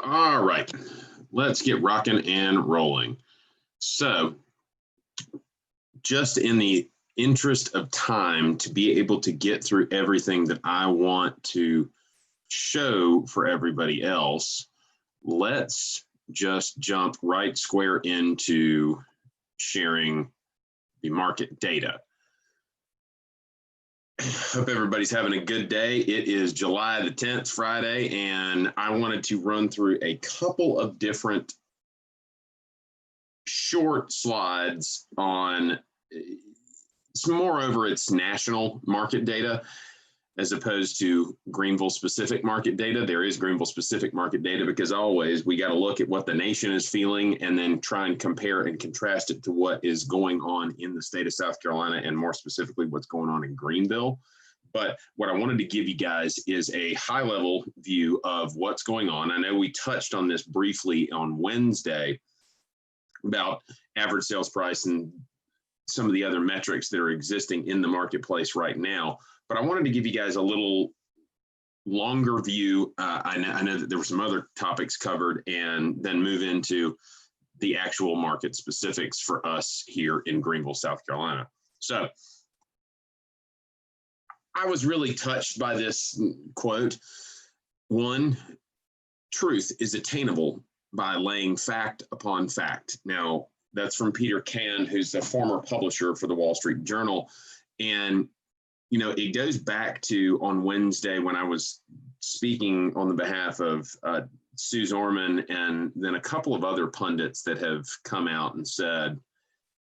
All right, let's get rocking and rolling. So, just in the interest of time to be able to get through everything that I want to show for everybody else, let's just jump right square into sharing the market data. Hope everybody's having a good day. It is July the 10th, Friday, and I wanted to run through a couple of different short slides on, moreover, it's national market data as opposed to Greenville specific market data. There is Greenville specific market data because always we got to look at what the nation is feeling and then try and compare and contrast it to what is going on in the state of South Carolina and more specifically what's going on in Greenville. But what I wanted to give you guys is a high level view of what's going on. I know we touched on this briefly on Wednesday about average sales price and some of the other metrics that are existing in the marketplace right now. But I wanted to give you guys a little longer view. I know that there were some other topics covered and then move into the actual market specifics for us here in Greenville, South Carolina. So I was really touched by this quote. One, truth is attainable by laying fact upon fact. Now, that's from Peter Can, who's the former publisher for the Wall Street Journal. And you know, it goes back to on Wednesday when I was speaking on the behalf of Sue Zorman and then a couple of other pundits that have come out and said,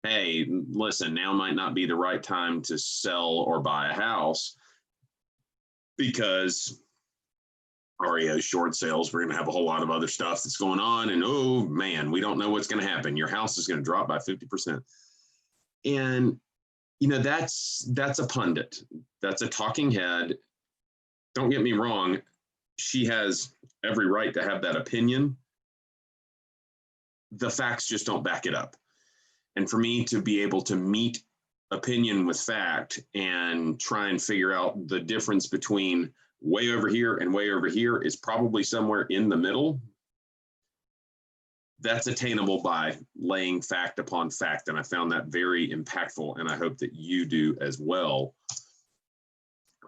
hey, listen, now might not be the right time to sell or buy a house because REO short sales, we're going to have a whole lot of other stuff that's going on. And oh, man, we don't know what's going to happen. Your house is going to drop by 50%. And you know, that's a pundit. That's a talking head. Don't get me wrong. She has every right to have that opinion. The facts just don't back it up. And for me to be able to meet opinion with fact and try and figure out the difference between way over here and way over here is probably somewhere in the middle. That's attainable by laying fact upon fact. And I found that very impactful, and I hope that you do as well.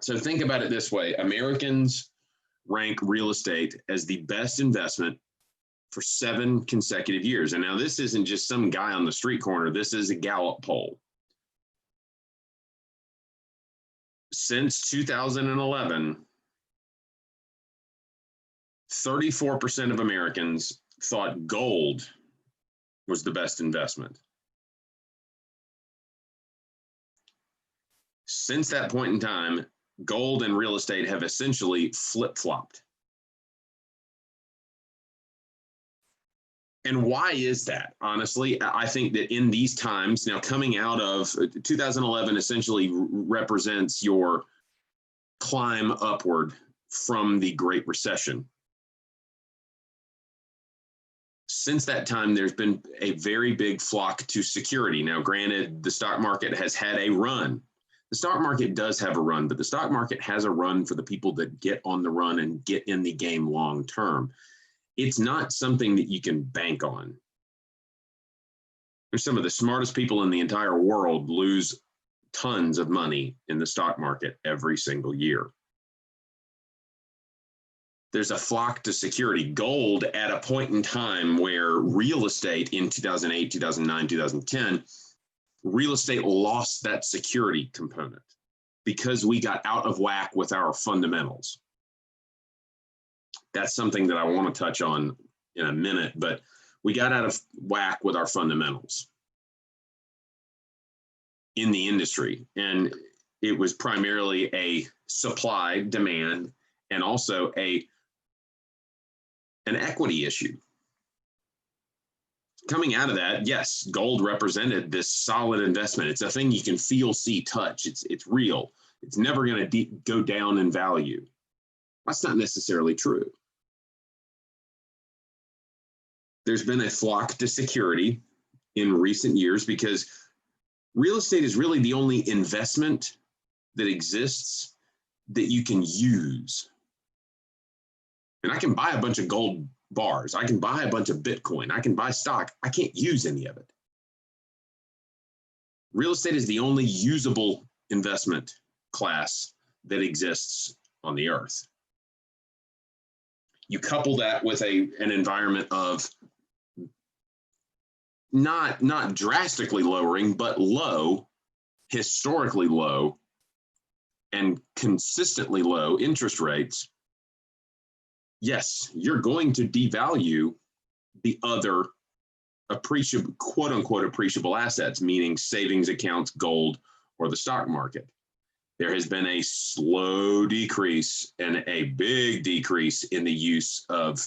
So think about it this way. Americans rank real estate as the best investment for 7 consecutive years. And now this isn't just some guy on the street corner. This is a Gallup poll. Since 2011, 34% of Americans thought gold was the best investment. Since that point in time, gold and real estate have essentially flip-flopped. And why is that? Honestly, I think that in these times, now coming out of 2011 essentially represents your climb upward from the Great Recession. Since that time, there's been a very big flock to security. Now, granted, the stock market has had a run. The stock market does have a run, but the stock market has a run for the people that get on the run and get in the game long term. It's not something that you can bank on. There's some of the smartest people in the entire world lose tons of money in the stock market every single year. There's a flock to security. Gold at a point in time where real estate in 2008, 2009, 2010, real estate lost that security component because we got out of whack with our fundamentals. That's something that I want to touch on in a minute, but we got out of whack with our fundamentals in the industry. And it was primarily a supply, demand, and also an equity issue. Coming out of that, yes, gold represented this solid investment. It's a thing you can feel, see, touch. It's real. It's never going to go down in value. That's not necessarily true. There's been a flock to security in recent years because real estate is really the only investment that exists that you can use. And I can buy a bunch of gold bars. I can buy a bunch of Bitcoin. I can buy stock. I can't use any of it. Real estate is the only usable investment class that exists on the earth. You couple that with an environment of not drastically lowering, but low, historically low, and consistently low interest rates. Yes, you're going to devalue the other appreciable, quote unquote, appreciable assets, meaning savings accounts, gold, or the stock market. There has been a slow decrease and a big decrease in the use of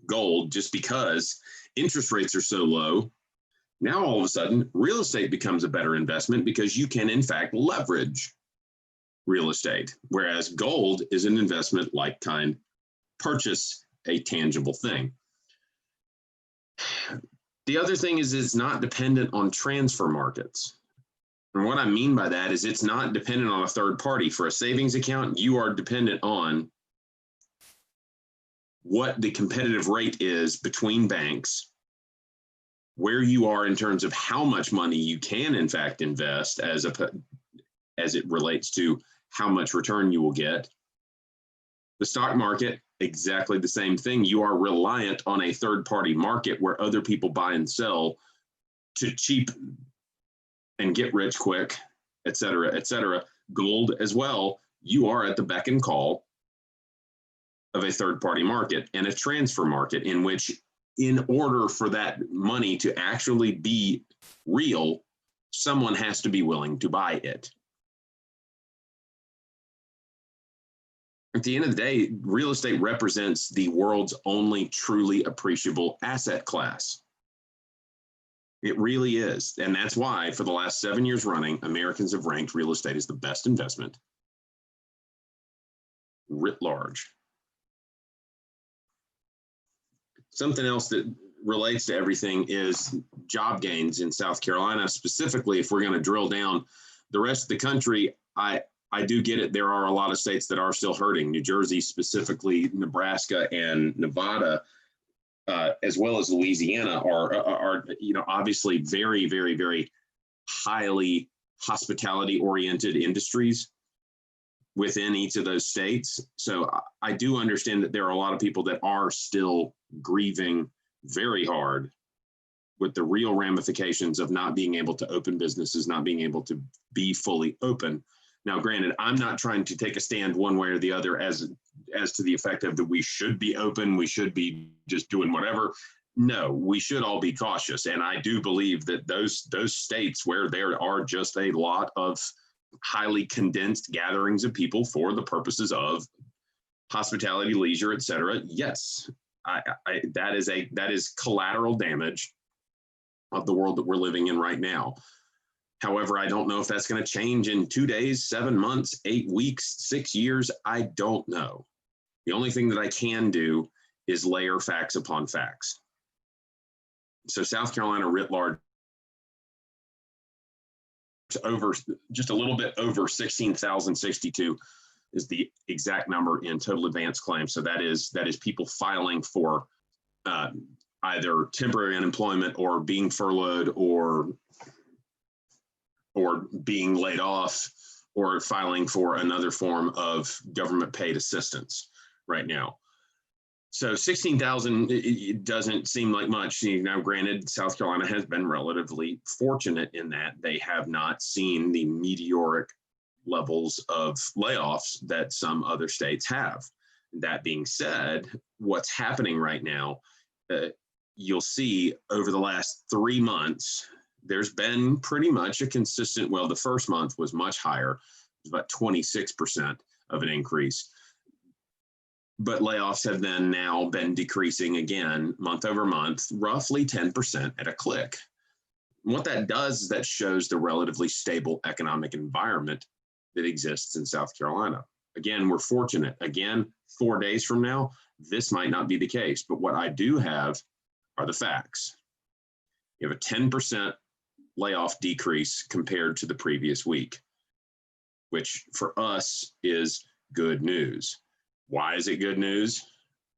gold just because interest rates are so low. Now, all of a sudden, real estate becomes a better investment because you can, in fact, leverage real estate, whereas gold is an investment like kind, purchase a tangible thing. The other thing is it's not dependent on transfer markets. And what I mean by that is it's not dependent on a third party. For a savings account, you are dependent on what the competitive rate is between banks, where you are in terms of how much money you can, in fact, invest as it relates to how much return you will get. The stock market, exactly the same thing. You are reliant on a third-party market where other people buy and sell to cheap and get rich quick, et cetera, et cetera. Gold as well, you are at the beck and call of a third-party market and a transfer market in which, in order for that money to actually be real, someone has to be willing to buy it. At the end of the day, real estate represents the world's only truly appreciable asset class. It really is. And that's why for the last 7 years running, Americans have ranked real estate as the best investment writ large. Something else that relates to everything is job gains in South Carolina. Specifically, if we're going to drill down the rest of the country, I do get it. There are a lot of states that are still hurting. New Jersey, specifically Nebraska and Nevada, as well as Louisiana, are obviously very, very, very highly hospitality-oriented industries within each of those states. So I do understand that there are a lot of people that are still grieving very hard with the real ramifications of not being able to open businesses, not being able to be fully open. Now, granted, I'm not trying to take a stand one way or the other as to the effect of that we should be open, we should be just doing whatever. No, we should all be cautious. And I do believe that those states where there are just a lot of highly condensed gatherings of people for the purposes of hospitality, leisure, et cetera, yes, that is collateral damage of the world that we're living in right now. However, I don't know if that's going to change in 2 days, 7 months, 8 weeks, 6 years. I don't know. The only thing that I can do is layer facts upon facts. So South Carolina writ large, just a little bit over 16,062 is the exact number in total advance claims. So that is people filing for either temporary unemployment or being furloughed or being laid off or filing for another form of government paid assistance right now. So 16,000, it doesn't seem like much. Now, granted, South Carolina has been relatively fortunate in that they have not seen the meteoric levels of layoffs that some other states have. That being said, what's happening right now, you'll see over the last 3 months, there's been pretty much a consistent, well, the first month was much higher, it was about 26% of an increase. But layoffs have then now been decreasing again, month over month, roughly 10% at a click. And what that does is that shows the relatively stable economic environment that exists in South Carolina. Again, we're fortunate. Again, 4 days from now, this might not be the case. But what I do have are the facts. You have a 10% layoff decrease compared to the previous week, which for us is good news. Why is it good news?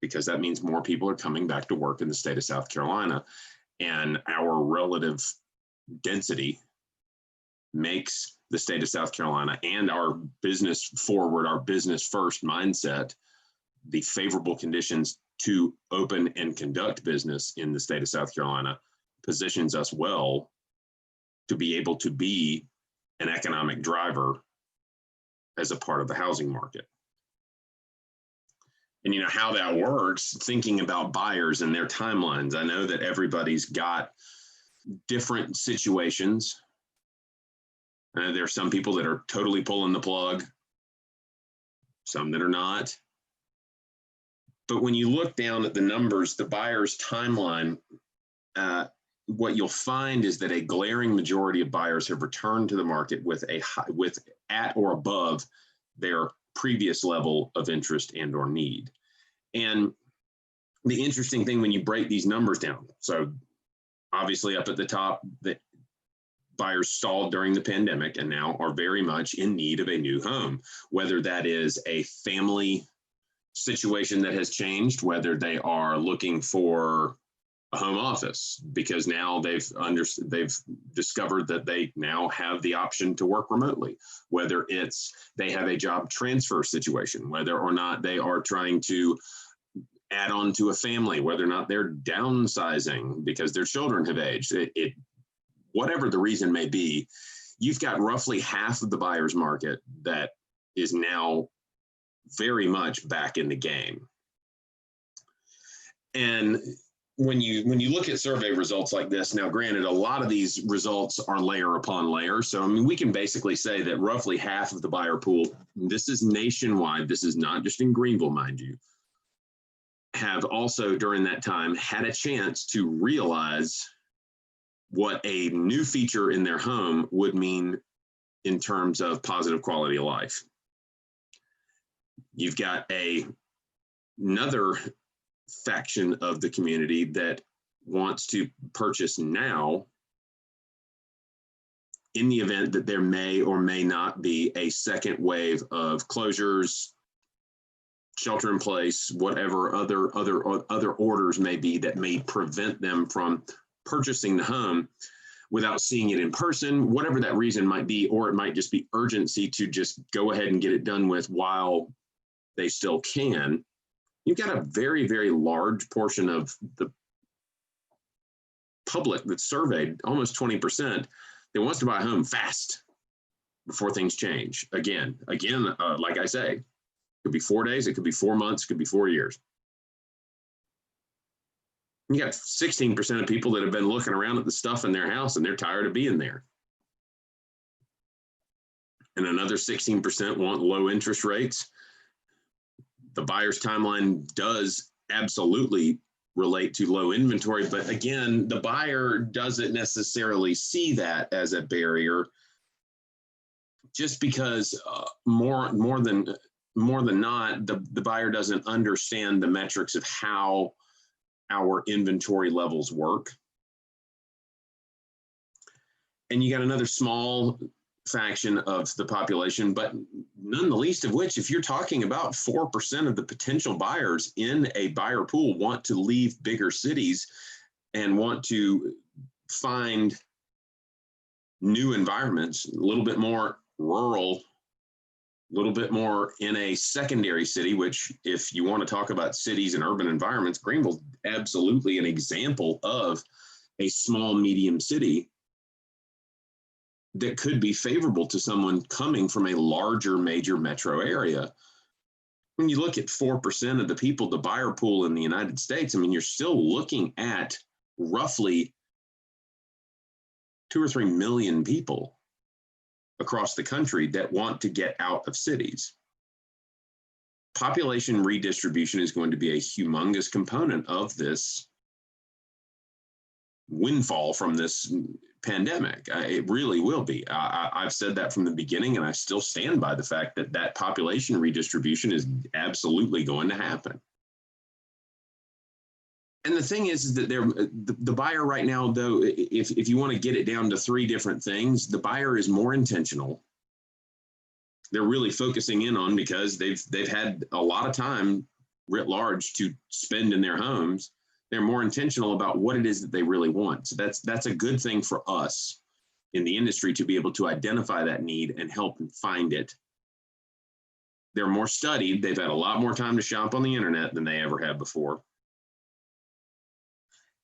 because that means more people are coming back to work in the state of South Carolina, and our relative density makes the state of South Carolina and our business forward, our business first mindset, the favorable conditions to open and conduct business in the state of South Carolina positions us well to be able to be an economic driver as a part of the housing market. And you know how that works, thinking about buyers and their timelines. I know that everybody's got different situations. There are some people that are totally pulling the plug, some that are not. But when you look down at the numbers, the buyer's timeline, what you'll find is that a glaring majority of buyers have returned to the market with at or above their previous level of interest and or need. And the interesting thing when you break these numbers down, so obviously up at the top, the buyers stalled during the pandemic and now are very much in need of a new home, whether that is a family situation that has changed, whether they are looking for a home office because now they've discovered that they now have the option to work remotely, whether it's they have a job transfer situation, whether or not they are trying to add on to a family, whether or not they're downsizing because their children have aged. Whatever the reason may be, you've got roughly half of the buyer's market that is now very much back in the game. And when you look at survey results like this, now granted, a lot of these results are layer upon layer. So, I mean, we can basically say that roughly half of the buyer pool, this is nationwide, this is not just in Greenville, mind you, have also during that time had a chance to realize what a new feature in their home would mean in terms of positive quality of life. You've got another faction of the community that wants to purchase now in the event that there may or may not be a second wave of closures, shelter in place, whatever other orders may be that may prevent them from purchasing the home without seeing it in person, whatever that reason might be, or it might just be urgency to just go ahead and get it done with while they still can. You've got a very, very large portion of the public that's surveyed, almost 20%, that wants to buy a home fast before things change. Again, like I say, it could be 4 days, it could be 4 months, it could be 4 years. You got 16% of people that have been looking around at the stuff in their house and they're tired of being there. And another 16% want low interest rates. The buyer's timeline does absolutely relate to low inventory, but again, the buyer doesn't necessarily see that as a barrier, just because more than not, the buyer doesn't understand the metrics of how our inventory levels work. And you got another small faction of the population, but none the least of which, if you're talking about 4% of the potential buyers in a buyer pool want to leave bigger cities and want to find new environments, a little bit more rural, a little bit more in a secondary city, which if you want to talk about cities and urban environments, Greenville's absolutely an example of a small, medium city that could be favorable to someone coming from a larger major metro area. When you look at 4% of the people, the buyer pool in the United States, I mean, you're still looking at roughly 2 or 3 million people across the country that want to get out of cities. Population redistribution is going to be a humongous component of this windfall from this pandemic. It really will be. I've said that from the beginning, and I still stand by the fact that that population redistribution is absolutely going to happen. And the thing is that the buyer right now, though, if you want to get it down to 3 different things, the buyer is more intentional. They're really focusing in on, because they've had a lot of time writ large to spend in their homes. They're more intentional about what it is that they really want. So that's a good thing for us in the industry to be able to identify that need and help find it. They're more studied. They've had a lot more time to shop on the internet than they ever have before.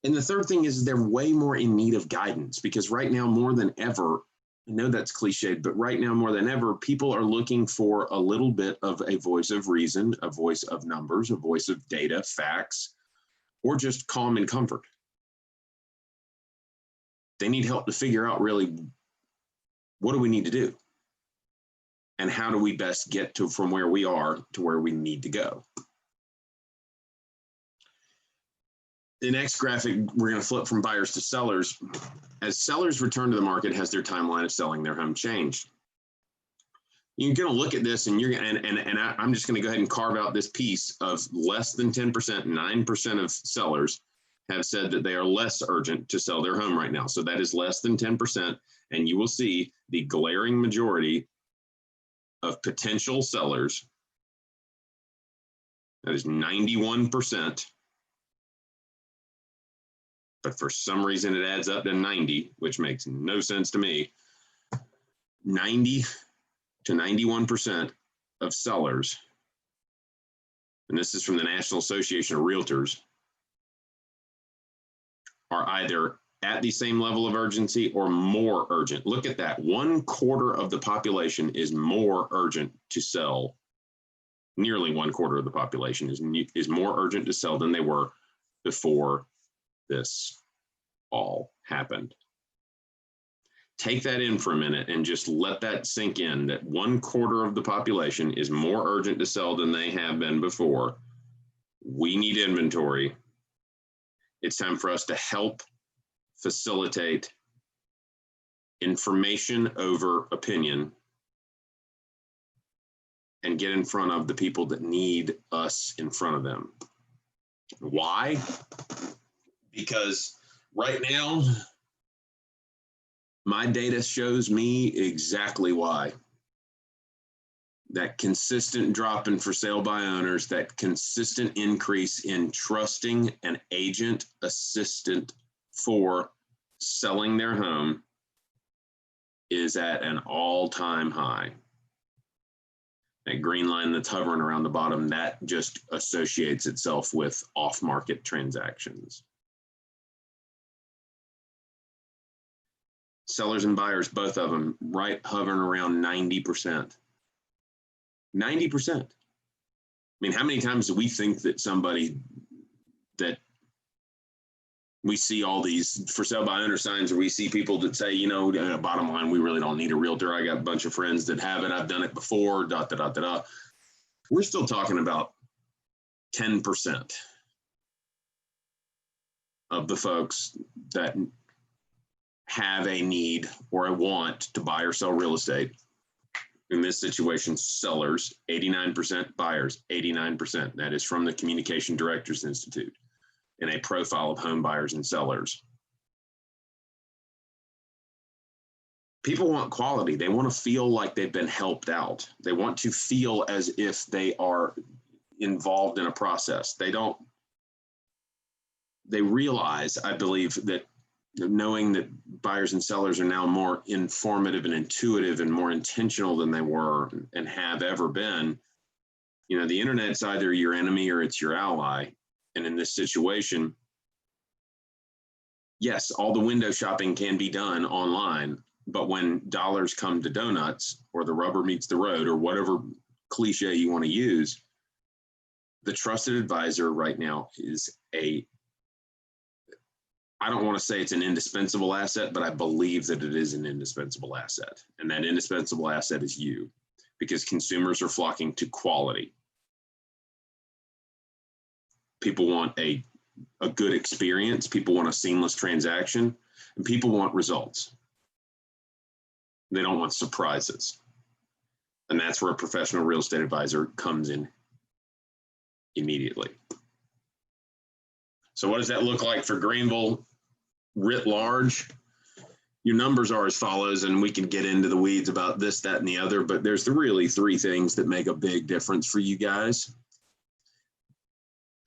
And the third thing is they're way more in need of guidance, because right now more than ever, I know that's cliched, but right now more than ever, people are looking for a little bit of a voice of reason, a voice of numbers, a voice of data, facts, or just calm and comfort. They need help to figure out really, what do we need to do? And how do we best get to from where we are to where we need to go? The next graphic, we're going to flip from buyers to sellers. As sellers return to the market, has their timeline of selling their home changed? You're going to look at this, and I'm just going to go ahead and carve out this piece of less than 10%, 9% of sellers have said that they are less urgent to sell their home right now. So that is less than 10%, and you will see the glaring majority of potential sellers, that is 91%. But for some reason it adds up to 90, which makes no sense to me. 90 to 91% of sellers, and this is from the National Association of Realtors, are either at the same level of urgency or more urgent. Look at that. 1/4 of the population is more urgent to sell. Nearly 1/4 of the population is more urgent to sell than they were before this all happened. Take that in for a minute and just let that sink in, that 1/4 of the population is more urgent to sell than they have been before. We need inventory. It's time for us to help facilitate information over opinion and get in front of the people that need us in front of them. Why? Because right now, my data shows me exactly why. That consistent drop in for sale by owners, that consistent increase in trusting an agent assistant for selling their home is at an all-time high. That green line that's hovering around the bottom, that just associates itself with off-market transactions. Sellers and buyers, both of them, right hovering around 90%. 90%. I mean, how many times do we think that somebody that we see all these for sale by owner signs, or we see people that say, you know, bottom line, we really don't need a realtor. I got a bunch of friends that have it. I've done it before, We're still talking about 10% of the folks that have a need or a want to buy or sell real estate. In this situation, sellers, 89%, buyers, 89%. That is from the Communication Directors Institute in a profile of home buyers and sellers. People want quality. They want to feel like they've been helped out. They want to feel as if they are involved in a process. They realize, I believe, that knowing that buyers and sellers are now more informative and intuitive and more intentional than they were and have ever been, you know, the internet's either your enemy or it's your ally. And in this situation, yes, all the window shopping can be done online, but when dollars come to donuts, or the rubber meets the road, or whatever cliche you want to use, the trusted advisor right now is I don't want to say it's an indispensable asset, but I believe that it is an indispensable asset. And that indispensable asset is you, because consumers are flocking to quality. People want a good experience. People want a seamless transaction, and people want results. They don't want surprises. And that's where a professional real estate advisor comes in immediately. So what does that look like for Greenville writ large? Your numbers are as follows, and we can get into the weeds about this, that, and the other, but there's really three things that make a big difference for you guys.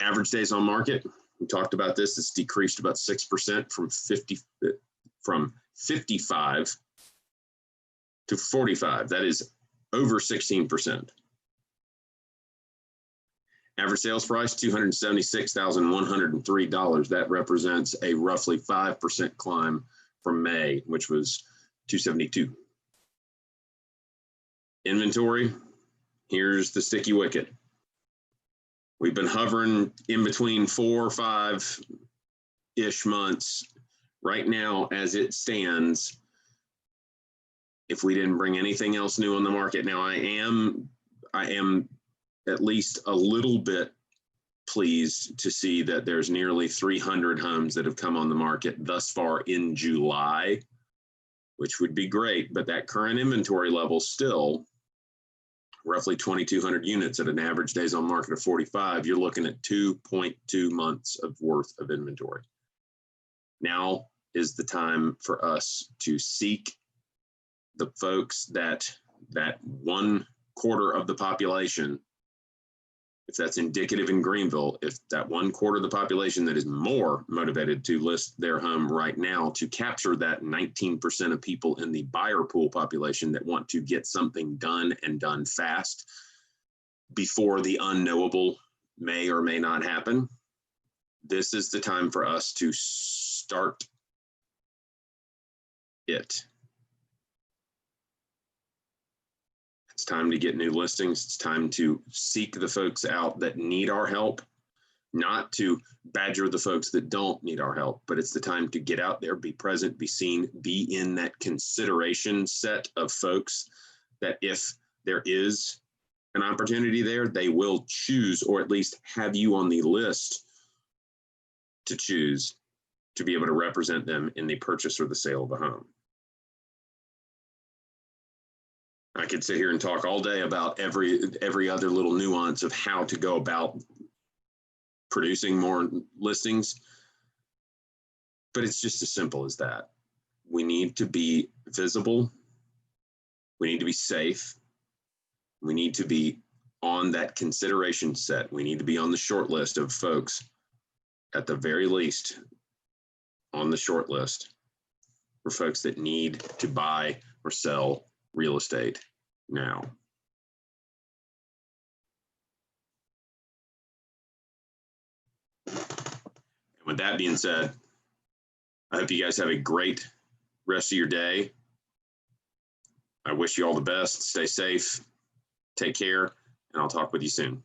Average days on market, we talked about this. It's decreased about 6% from 55 to 45. That is over 16%. Average sales price, $276,103. That represents a roughly 5% climb from May, which was $272. Inventory, here's the sticky wicket. We've been hovering in between 4 or 5-ish months. Right now, as it stands, if we didn't bring anything else new on the market, now I am at least a little bit pleased to see that there's nearly 300 homes that have come on the market thus far in July, which would be great, but that current inventory level still roughly 2,200 units at an average days on market of 45. You're looking at 2.2 months of worth of inventory. Now is the time for us to seek the folks that 1/4 of the population, if that's indicative in Greenville, if that 1/4 of the population that is more motivated to list their home right now, to capture that 19% of people in the buyer pool population that want to get something done and done fast before the unknowable may or may not happen. This is the time for us to start it. It's time to get new listings. It's time to seek the folks out that need our help, not to badger the folks that don't need our help, but it's the time to get out there, be present, be seen, be in that consideration set of folks that if there is an opportunity there, they will choose, or at least have you on the list to choose to be able to represent them in the purchase or the sale of a home. I could sit here and talk all day about every other little nuance of how to go about producing more listings, but it's just as simple as that. We need to be visible. We need to be safe. We need to be on that consideration set. We need to be on the short list of folks, at the very least, on the short list for folks that need to buy or sell real estate now. And with that being said, I hope you guys have a great rest of your day. I wish you all the best. Stay safe. Take care, and I'll talk with you soon.